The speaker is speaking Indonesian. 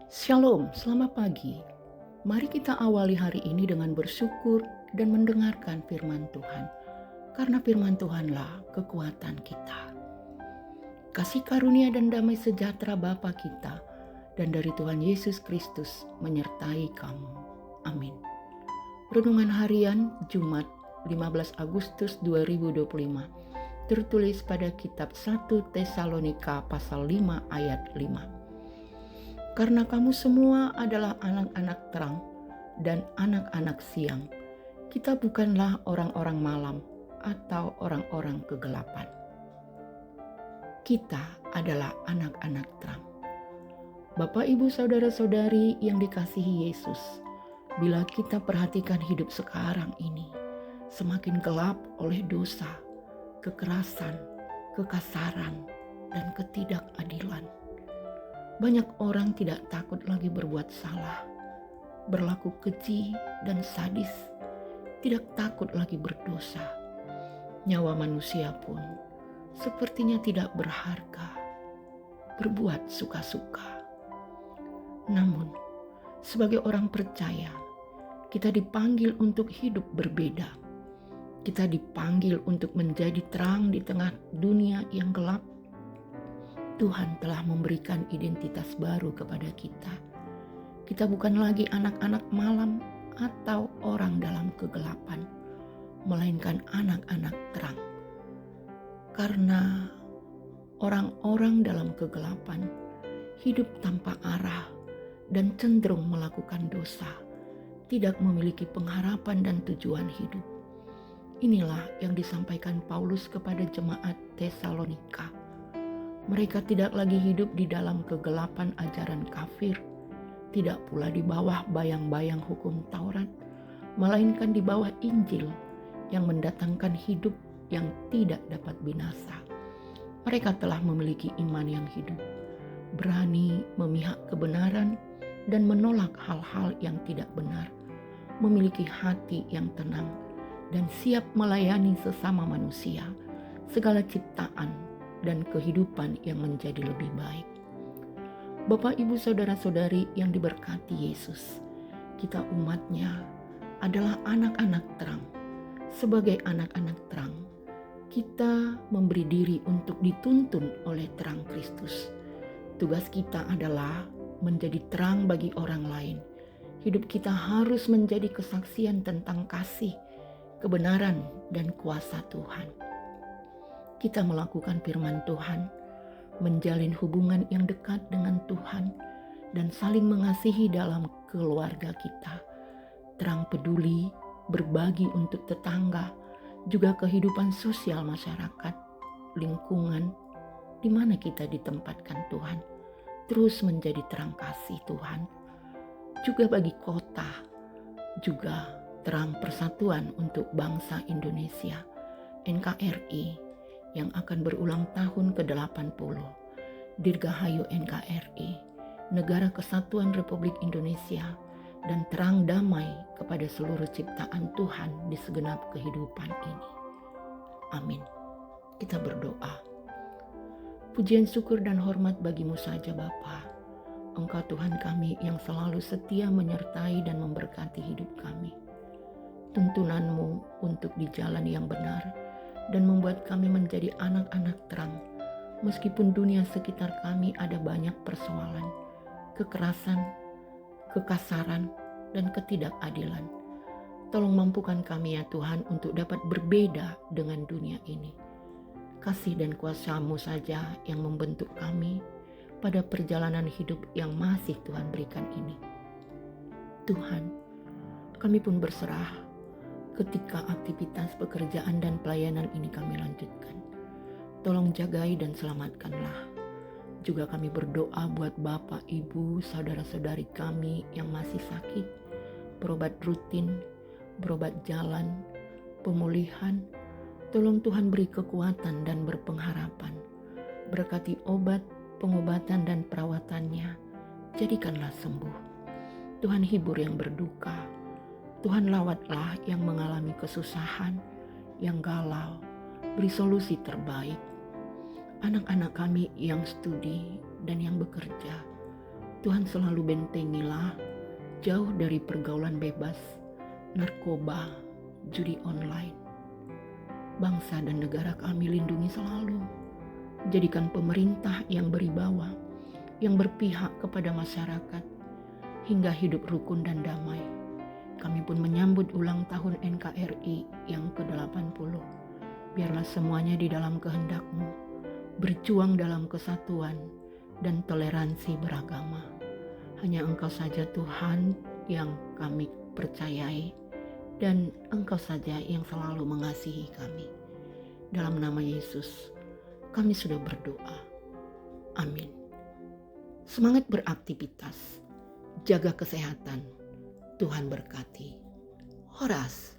Shalom, selamat pagi. Mari kita awali hari ini dengan bersyukur dan mendengarkan firman Tuhan. Karena firman Tuhanlah kekuatan kita. Kasih karunia dan damai sejahtera Bapa kita dan dari Tuhan Yesus Kristus menyertai kamu. Amin. Renungan harian Jumat 15 Agustus 2025 tertulis pada kitab 1 Tesalonika pasal 5 ayat 5. Karena kamu semua adalah anak-anak terang dan anak-anak siang. Kita bukanlah orang-orang malam atau orang-orang kegelapan. Kita adalah anak-anak terang. Bapak, Ibu, saudara-saudari yang dikasihi Yesus, bila kita perhatikan hidup sekarang ini, semakin gelap oleh dosa, kekerasan, kekasaran, dan ketidakadilan. Banyak orang tidak takut lagi berbuat salah, berlaku keji dan sadis, tidak takut lagi berdosa. Nyawa manusia pun sepertinya tidak berharga, berbuat suka-suka. Namun, sebagai orang percaya, kita dipanggil untuk hidup berbeda. Kita dipanggil untuk menjadi terang di tengah dunia yang gelap. Tuhan telah memberikan identitas baru kepada kita. Kita bukan lagi anak-anak malam atau orang dalam kegelapan, melainkan anak-anak terang. Karena orang-orang dalam kegelapan hidup tanpa arah dan cenderung melakukan dosa, tidak memiliki pengharapan dan tujuan hidup. Inilah yang disampaikan Paulus kepada jemaat Tesalonika. Mereka tidak lagi hidup di dalam kegelapan ajaran kafir, tidak pula di bawah bayang-bayang hukum Taurat, melainkan di bawah Injil yang mendatangkan hidup yang tidak dapat binasa. Mereka telah memiliki iman yang hidup, berani memihak kebenaran dan menolak hal-hal yang tidak benar, memiliki hati yang tenang, dan siap melayani sesama manusia, segala ciptaan, dan kehidupan yang menjadi lebih baik. Bapak, Ibu, saudara-saudari yang diberkati Yesus, kita umatnya adalah anak-anak terang. Sebagai anak-anak terang, kita memberi diri untuk dituntun oleh terang Kristus. Tugas kita adalah menjadi terang bagi orang lain. Hidup kita harus menjadi kesaksian tentang kasih, kebenaran, dan kuasa Tuhan. Kita melakukan firman Tuhan, menjalin hubungan yang dekat dengan Tuhan, dan saling mengasihi dalam keluarga kita. Terang peduli, berbagi untuk tetangga, juga kehidupan sosial masyarakat, lingkungan, di mana kita ditempatkan Tuhan, terus menjadi terang kasih Tuhan. Juga bagi kota, juga terang persatuan untuk bangsa Indonesia, NKRI, yang akan berulang tahun ke-80. Dirgahayu NKRI, Negara Kesatuan Republik Indonesia, dan terang damai kepada seluruh ciptaan Tuhan di segenap kehidupan ini. Amin. Kita berdoa. Pujian, syukur, dan hormat bagimu saja Bapa. Engkau Tuhan kami yang selalu setia menyertai dan memberkati hidup kami. Tuntunanmu untuk di jalan yang benar, dan membuat kami menjadi anak-anak terang. Meskipun dunia sekitar kami ada banyak persoalan, kekerasan, kekasaran, dan ketidakadilan. Tolong mampukan kami ya Tuhan untuk dapat berbeda dengan dunia ini. Kasih dan kuasa-Mu saja yang membentuk kami pada perjalanan hidup yang masih Tuhan berikan ini. Tuhan, kami pun berserah ketika aktivitas pekerjaan dan pelayanan ini kami lanjutkan. Tolong jagai dan selamatkanlah. Juga kami berdoa buat Bapak, Ibu, saudara-saudari kami yang masih sakit, berobat rutin, berobat jalan, pemulihan. Tolong Tuhan beri kekuatan dan berpengharapan. Berkati obat, pengobatan dan perawatannya. Jadikanlah sembuh. Tuhan hibur yang berduka. Tuhan lawatlah yang mengalami kesusahan, yang galau, beri solusi terbaik. Anak-anak kami yang studi dan yang bekerja, Tuhan selalu bentengilah jauh dari pergaulan bebas, narkoba, judi online. Bangsa dan negara kami lindungi selalu. Jadikan pemerintah yang beribawa, yang berpihak kepada masyarakat, hingga hidup rukun dan damai. Kami pun menyambut ulang tahun NKRI yang ke-80. Biarlah semuanya di dalam kehendak-Mu, berjuang dalam kesatuan dan toleransi beragama. Hanya Engkau saja Tuhan yang kami percayai, dan Engkau saja yang selalu mengasihi kami. Dalam nama Yesus, kami sudah berdoa. Amin. Semangat beraktivitas, jaga kesehatan. Tuhan berkati. Horas.